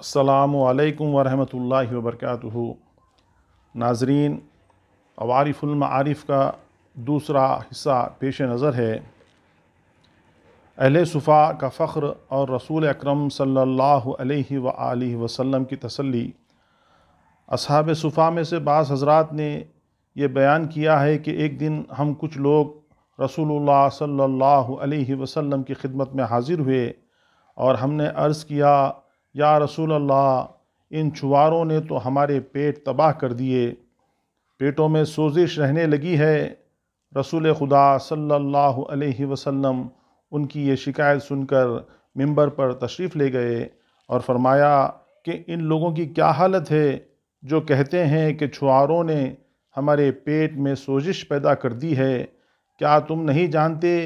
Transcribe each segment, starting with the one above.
السلام علیکم ورحمۃ اللہ وبرکاتہ۔ ناظرین، عوارف المعارف کا دوسرا حصہ پیش نظر ہے۔ اہل صفا کا فخر اور رسول اکرم صلی اللہ علیہ وآلہ وسلم کی تسلی۔ اصحاب صفا میں سے بعض حضرات نے یہ بیان کیا ہے کہ ایک دن ہم کچھ لوگ رسول اللہ صلی اللہ علیہ وسلم کی خدمت میں حاضر ہوئے اور ہم نے عرض کیا، یا رسول اللہ، ان چھواروں نے تو ہمارے پیٹ تباہ کر دیے، پیٹوں میں سوزش رہنے لگی ہے۔ رسول خدا صلی اللہ علیہ وسلم ان کی یہ شکایت سن کر ممبر پر تشریف لے گئے اور فرمایا کہ ان لوگوں کی کیا حالت ہے جو کہتے ہیں کہ چھواروں نے ہمارے پیٹ میں سوزش پیدا کر دی ہے۔ کیا تم نہیں جانتے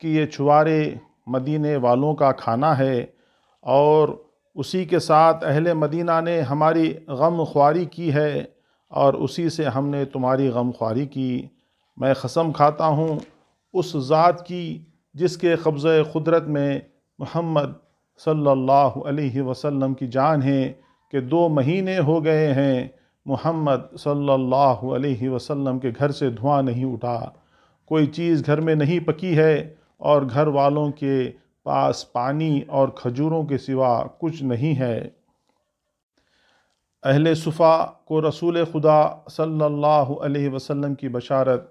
کہ یہ چھوارے مدینے والوں کا کھانا ہے اور اسی کے ساتھ اہل مدینہ نے ہماری غم خواری کی ہے اور اسی سے ہم نے تمہاری غم خواری کی۔ میں قسم کھاتا ہوں اس ذات کی جس کے قبضہ قدرت میں محمد صلی اللہ علیہ وسلم کی جان ہے کہ 2 مہینے ہو گئے ہیں محمد صلی اللہ علیہ وسلم کے گھر سے دھواں نہیں اٹھا، کوئی چیز گھر میں نہیں پکی ہے اور گھر والوں کے پاس پانی اور کھجوروں کے سوا کچھ نہیں ہے۔ اہل صفا کو رسول خدا صلی اللہ علیہ وسلم کی بشارت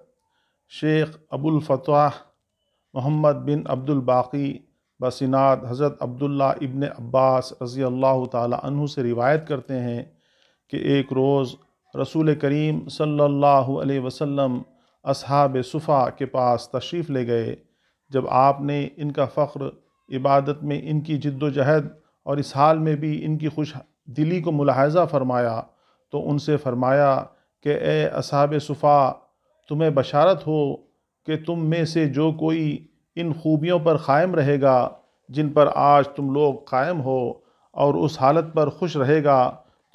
شیخ ابو الفتوح محمد بن عبد الباقی بسناد حضرت عبداللہ ابن عباس رضی اللہ تعالی عنہ سے روایت کرتے ہیں کہ ایک روز رسول کریم صلی اللہ علیہ وسلم اصحاب صفا کے پاس تشریف لے گئے۔ جب آپ نے ان کا فخر، عبادت میں ان کی جد و جہد اور اس حال میں بھی ان کی خوش دلی کو ملاحظہ فرمایا تو ان سے فرمایا کہ اے اصحاب صفا، تمہیں بشارت ہو کہ تم میں سے جو کوئی ان خوبیوں پر قائم رہے گا جن پر آج تم لوگ قائم ہو اور اس حالت پر خوش رہے گا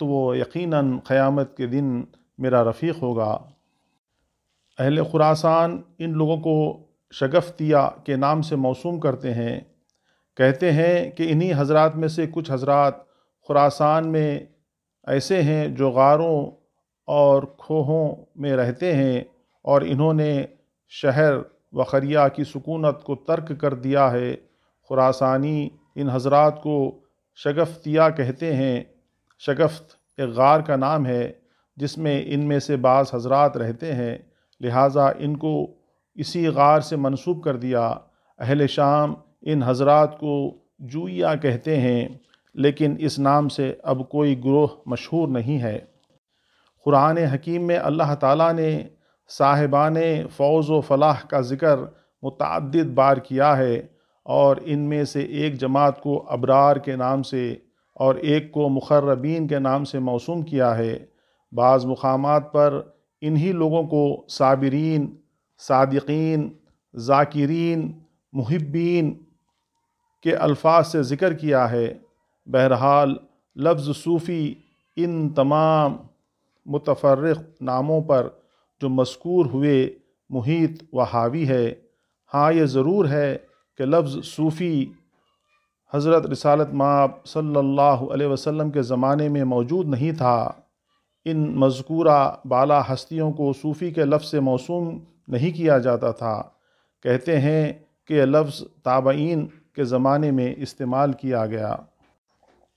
تو وہ یقیناً قیامت کے دن میرا رفیق ہوگا۔ اہل خراسان ان لوگوں کو شگفتیہ کے نام سے موسوم کرتے ہیں۔ کہتے ہیں کہ انہی حضرات میں سے کچھ حضرات خراسان میں ایسے ہیں جو غاروں اور کھوہوں میں رہتے ہیں اور انہوں نے شہر و قریہ کی سکونت کو ترک کر دیا ہے۔ خراسانی ان حضرات کو شگفتیہ کہتے ہیں۔ شگفت ایک غار کا نام ہے جس میں ان میں سے بعض حضرات رہتے ہیں، لہٰذا ان کو اسی غار سے منسوب کر دیا۔ اہل شام ان حضرات کو جوئیہ کہتے ہیں، لیکن اس نام سے اب کوئی گروہ مشہور نہیں ہے۔ قرآن حکیم میں اللہ تعالیٰ نے صاحبان فوز و فلاح کا ذکر متعدد بار کیا ہے اور ان میں سے ایک جماعت کو ابرار کے نام سے اور ایک کو مقربین کے نام سے موسوم کیا ہے۔ بعض مقامات پر انہی لوگوں کو صابرین، صادقین، ذاکرین، محبین کے الفاظ سے ذکر کیا ہے۔ بہرحال لفظ صوفی ان تمام متفرق ناموں پر جو مذکور ہوئے محیط و حاوی ہے۔ ہاں، یہ ضرور ہے کہ لفظ صوفی حضرت رسالت مآب صلی اللہ علیہ وسلم کے زمانے میں موجود نہیں تھا۔ ان مذکورہ بالا ہستیوں کو صوفی کے لفظ سے موسوم نہیں کیا جاتا تھا۔ کہتے ہیں کہ یہ لفظ تابعین کے زمانے میں استعمال کیا گیا۔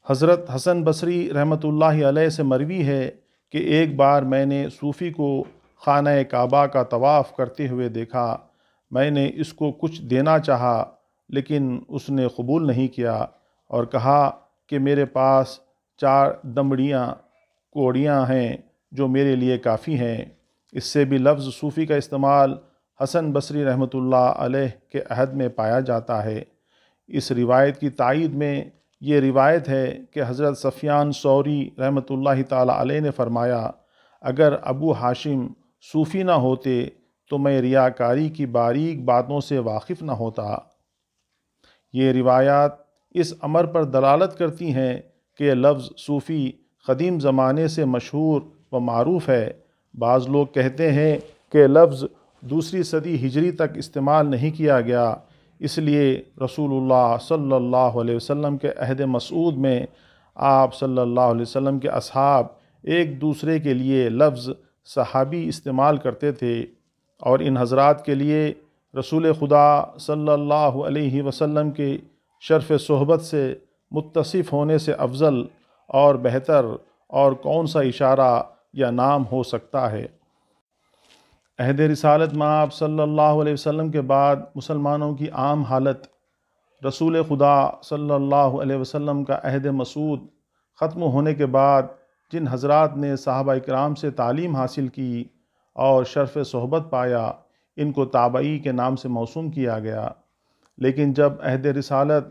حضرت حسن بصری رحمۃ اللہ علیہ سے مروی ہے کہ ایک بار میں نے صوفی کو خانہ کعبہ کا طواف کرتے ہوئے دیکھا۔ میں نے اس کو کچھ دینا چاہا لیکن اس نے قبول نہیں کیا اور کہا کہ میرے پاس 4 دمڑیاں کوڑیاں ہیں جو میرے لیے کافی ہیں۔ اس سے بھی لفظ صوفی کا استعمال حسن بصری رحمۃ اللہ علیہ کے عہد میں پایا جاتا ہے۔ اس روایت کی تائید میں یہ روایت ہے کہ حضرت سفیان ثوری رحمۃ اللہ تعالی علیہ نے فرمایا، اگر ابو ہاشم صوفی نہ ہوتے تو میں ریاکاری کی باریک باتوں سے واقف نہ ہوتا۔ یہ روایات اس امر پر دلالت کرتی ہیں کہ یہ لفظ صوفی قدیم زمانے سے مشہور و معروف ہے۔ بعض لوگ کہتے ہیں کہ لفظ 2 صدی ہجری تک استعمال نہیں کیا گیا، اس لیے رسول اللہ صلی اللہ علیہ وسلم کے عہد مسعود میں آپ صلی اللہ علیہ وسلم کے اصحاب ایک دوسرے کے لیے لفظ صحابی استعمال کرتے تھے، اور ان حضرات کے لیے رسول خدا صلی اللہ علیہ وسلم کے شرف صحبت سے متصف ہونے سے افضل اور بہتر اور کون سا اشارہ یا نام ہو سکتا ہے۔ عہد رسالت مآب صلی اللہ علیہ وسلم کے بعد مسلمانوں کی عام حالت، رسول خدا صلی اللہ علیہ وسلم کا عہد مسعود ختم ہونے کے بعد جن حضرات نے صحابہ کرام سے تعلیم حاصل کی اور شرف صحبت پایا، ان کو تابعی کے نام سے موسوم کیا گیا۔ لیکن جب عہد رسالت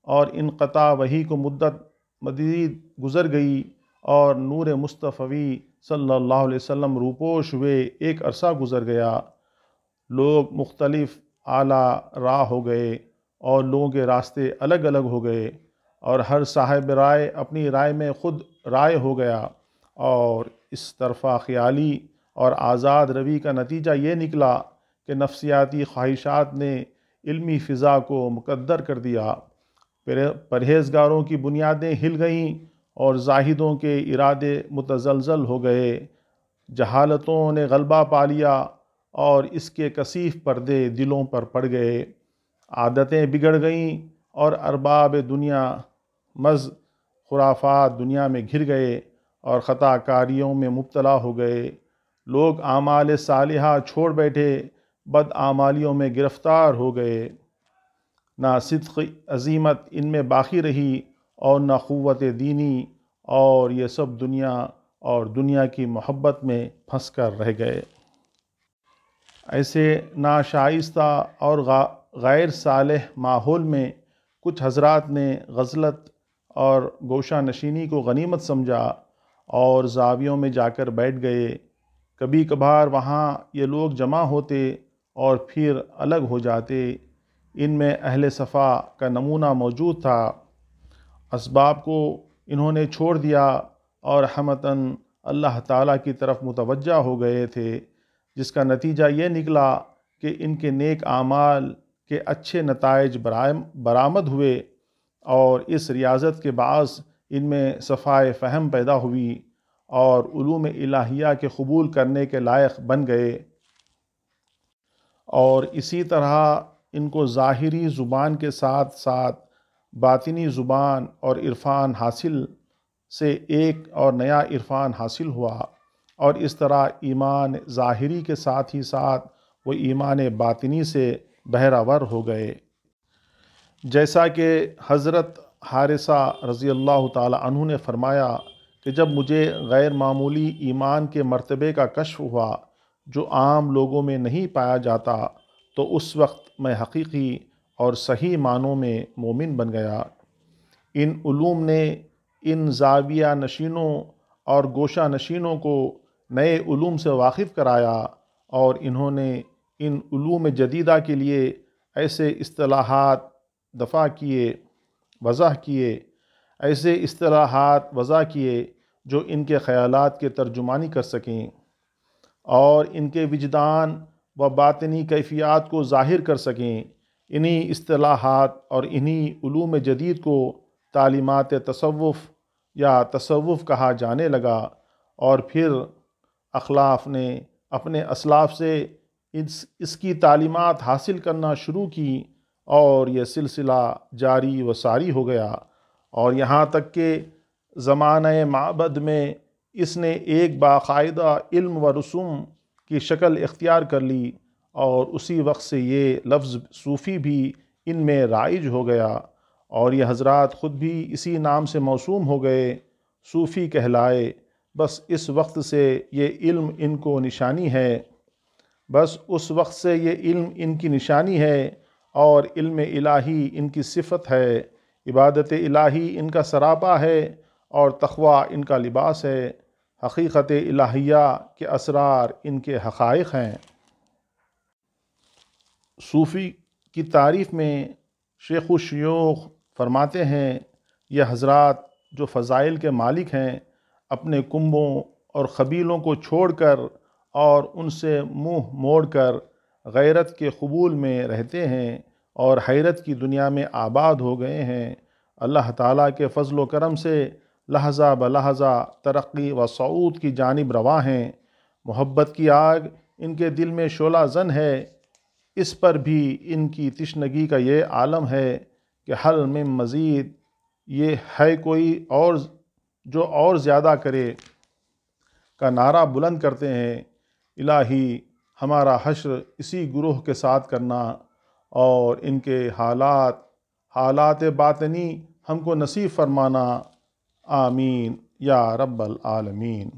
اور انقطاع وحی کو مدت مزید گزر گئی اور نور مصطفی صلی اللہ علیہ وسلم روپوش ہوئے ایک عرصہ گزر گیا، لوگ مختلف اعلیٰ راہ ہو گئے اور لوگوں کے راستے الگ الگ ہو گئے، اور ہر صاحب رائے اپنی رائے میں خود رائے ہو گیا، اور اس طرفہ خیالی اور آزاد روی کا نتیجہ یہ نکلا کہ نفسیاتی خواہشات نے علمی فضا کو مکدر کر دیا، پرہیزگاروں کی بنیادیں ہل گئیں اور زاہدوں کے ارادے متزلزل ہو گئے، جہالتوں نے غلبہ پا لیا اور اس کے کثیف پردے دلوں پر پڑ گئے، عادتیں بگڑ گئیں اور ارباب دنیا مز خرافات دنیا میں گھر گئے اور خطا کاریوں میں مبتلا ہو گئے، لوگ اعمال صالحہ چھوڑ بیٹھے، بد اعمالیوں میں گرفتار ہو گئے، نہ صدق عزیمت ان میں باقی رہی اور نہ قوت دینی، اور یہ سب دنیا اور دنیا کی محبت میں پھنس کر رہ گئے۔ ایسے ناشائستہ اور غیر صالح ماحول میں کچھ حضرات نے غزلت اور گوشہ نشینی کو غنیمت سمجھا اور زاویوں میں جا کر بیٹھ گئے۔ کبھی کبھار وہاں یہ لوگ جمع ہوتے اور پھر الگ ہو جاتے۔ ان میں اہل صفا کا نمونہ موجود تھا۔ اسباب کو انہوں نے چھوڑ دیا اور ہمتاً اللہ تعالیٰ کی طرف متوجہ ہو گئے تھے، جس کا نتیجہ یہ نکلا کہ ان کے نیک اعمال کے اچھے نتائج برآمد ہوئے، اور اس ریاضت کے باعث ان میں صفائے فہم پیدا ہوئی اور علوم الہیہ کے قبول کرنے کے لائق بن گئے، اور اسی طرح ان کو ظاہری زبان کے ساتھ ساتھ باطنی زبان اور عرفان حاصل سے ایک اور نیا عرفان حاصل ہوا، اور اس طرح ایمان ظاہری کے ساتھ ہی ساتھ وہ ایمان باطنی سے بہرہ ہو گئے۔ جیسا کہ حضرت حارثہ رضی اللہ تعالی عنہ نے فرمایا کہ جب مجھے غیر معمولی ایمان کے مرتبے کا کشف ہوا جو عام لوگوں میں نہیں پایا جاتا، تو اس وقت میں حقیقی اور صحیح معنوں میں مومن بن گیا۔ ان علوم نے ان زاویہ نشینوں اور گوشہ نشینوں کو نئے علوم سے واقف کرایا، اور انہوں نے ان علوم جدیدہ کے لیے ایسے اصطلاحات وضع کیے جو ان کے خیالات کی ترجمانی کر سکیں اور ان کے وجدان و باطنی کیفیات کو ظاہر کر سکیں۔ انہی اصطلاحات اور انہی علوم جدید کو تعلیمات تصوف یا تصوف کہا جانے لگا، اور پھر اخلاف نے اپنے اسلاف سے اس کی تعلیمات حاصل کرنا شروع کی، اور یہ سلسلہ جاری و ساری ہو گیا، اور یہاں تک کہ زمانہ معبد میں اس نے ایک باقاعدہ علم و رسوم کی شکل اختیار کر لی، اور اسی وقت سے یہ لفظ صوفی بھی ان میں رائج ہو گیا، اور یہ حضرات خود بھی اسی نام سے موسوم ہو گئے، صوفی کہلائے۔ بس اس وقت سے یہ علم ان کو نشانی ہے ان کی نشانی ہے، اور علم الہی ان کی صفت ہے، عبادت الہی ان کا سراپا ہے، اور تقوی ان کا لباس ہے، حقیقت الہیہ کے اسرار ان کے حقائق ہیں۔ صوفی کی تعریف میں شیخ الشیوخ فرماتے ہیں، یہ حضرات جو فضائل کے مالک ہیں، اپنے کنبوں اور قبیلوں کو چھوڑ کر اور ان سے منہ موڑ کر غیرت کے قبول میں رہتے ہیں اور حیرت کی دنیا میں آباد ہو گئے ہیں۔ اللہ تعالیٰ کے فضل و کرم سے لحظہ بلحظہ ترقی و صعود کی جانب رواں ہیں۔ محبت کی آگ ان کے دل میں شعلہ زن ہے، اس پر بھی ان کی تشنگی کا یہ عالم ہے کہ حل من مزید، یہ ہے کوئی اور جو اور زیادہ کرے کا نعرہ بلند کرتے ہیں۔ الہی ہمارا حشر اسی گروہ کے ساتھ کرنا اور ان کے حالات باطنی ہم کو نصیب فرمانا، آمین یا رب العالمین۔